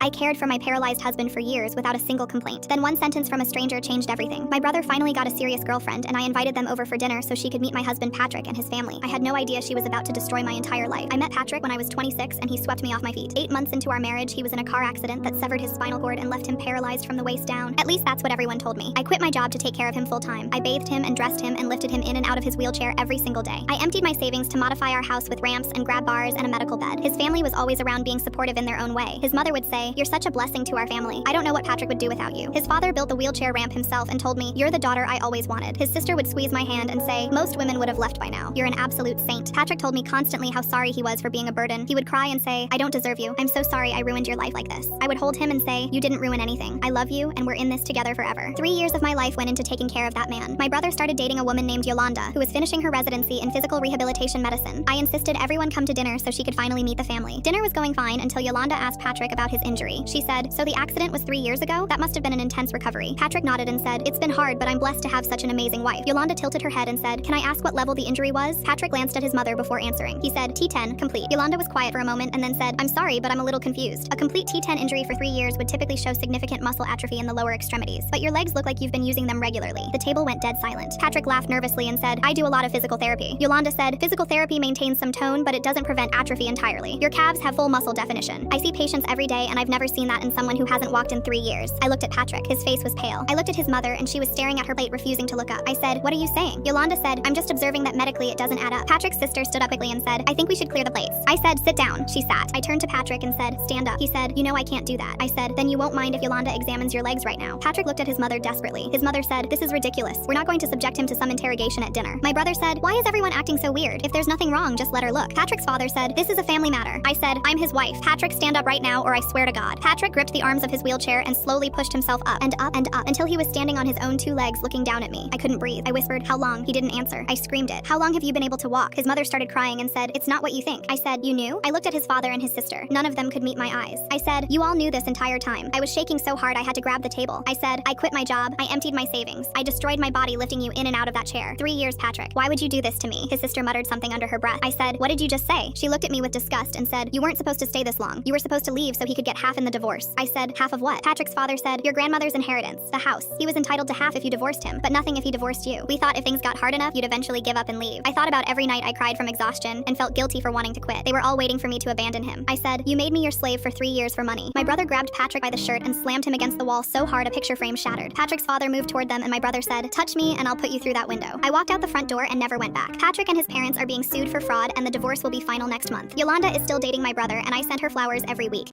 I cared for my paralyzed husband for years without a single complaint. Then one sentence from a stranger changed everything. My brother finally got a serious girlfriend, and I invited them over for dinner so she could meet my husband Patrick and his family. I had no idea she was about to destroy my entire life. I met Patrick when I was 26, and he swept me off my feet. 8 months into our marriage, he was in a car accident that severed his spinal cord and left him paralyzed from the waist down. At least that's what everyone told me. I quit my job to take care of him full time. I bathed him and dressed him and lifted him in and out of his wheelchair every single day. I emptied my savings to modify our house with ramps and grab bars and a medical bed. His family was always around being supportive in their own way. His mother would say, "You're such a blessing to our family. I don't know what Patrick would do without you." His father built the wheelchair ramp himself and told me, "You're the daughter I always wanted." His sister would squeeze my hand and say, "Most women would have left by now. You're an absolute saint." Patrick told me constantly how sorry he was for being a burden. He would cry and say, "I don't deserve you. I'm so sorry I ruined your life like this." I would hold him and say, "You didn't ruin anything. I love you, and we're in this together forever." 3 years of my life went into taking care of that man. My brother started dating a woman named Yolanda, who was finishing her residency in physical rehabilitation medicine. I insisted everyone come to dinner so she could finally meet the family. Dinner was going fine until Yolanda asked Patrick about his injury. She said, "So the accident was 3 years ago? That must have been an intense recovery." Patrick nodded and said, "It's been hard, but I'm blessed to have such an amazing wife." Yolanda tilted her head and said, "Can I ask what level the injury was?" Patrick glanced at his mother before answering. He said, "T10, complete." Yolanda was quiet for a moment and then said, "I'm sorry, but I'm a little confused. A complete T10 injury for 3 years would typically show significant muscle atrophy in the lower extremities, but your legs look like you've been using them regularly." The table went dead silent. Patrick laughed nervously and said, "I do a lot of physical therapy." Yolanda said, "Physical therapy maintains some tone, but it doesn't prevent atrophy entirely. Your calves have full muscle definition. I see patients every day, and I've never seen that in someone who hasn't walked in 3 years." I looked at Patrick. His face was pale. I looked at his mother, and she was staring at her plate, refusing to look up. I said, "What are you saying?" Yolanda said, "I'm just observing that medically it doesn't add up." Patrick's sister stood up quickly and said, "I think we should clear the plates." I said, "Sit down." She sat. I turned to Patrick and said, "Stand up." He said, "You know I can't do that." I said, "Then you won't mind if Yolanda examines your legs right now." Patrick looked at his mother desperately. His mother said, "This is ridiculous. We're not going to subject him to some interrogation at dinner." My brother said, "Why is everyone acting so weird? If there's nothing wrong, just let her look." Patrick's father said, "This is a family matter." I said, "I'm his wife. Patrick, stand up right now or I swear to God." Patrick gripped the arms of his wheelchair and slowly pushed himself up and up and up until he was standing on his own 2 legs looking down at me. I couldn't breathe. I whispered, "How long?" He didn't answer. I screamed it. "How long have you been able to walk?" His mother started crying and said, "It's not what you think." I said, "You knew?" I looked at his father and his sister. None of them could meet my eyes. I said, "You all knew this entire time." I was shaking so hard I had to grab the table. I said, "I quit my job. I emptied my savings. I destroyed my body lifting you in and out of that chair. 3 years, Patrick. Why would you do this to me?" His sister muttered something under her breath. I said, "What did you just say?" She looked at me with disgust and said, "You weren't supposed to stay this long. You were supposed to leave so he could get half in the divorce." I said, "Half of what?" Patrick's father said, "Your grandmother's inheritance, the house. He was entitled to half if you divorced him, but nothing if he divorced you. We thought if things got hard enough, you'd eventually give up and leave." I thought about every night I cried from exhaustion and felt guilty for wanting to quit. They were all waiting for me to abandon him. I said, "You made me your slave for 3 years for money." My brother grabbed Patrick by the shirt and slammed him against the wall so hard a picture frame shattered. Patrick's father moved toward them and my brother said, "Touch me and I'll put you through that window." I walked out the front door and never went back. Patrick and his parents are being sued for fraud and the divorce will be final next month. Yolanda is still dating my brother and I send her flowers every week.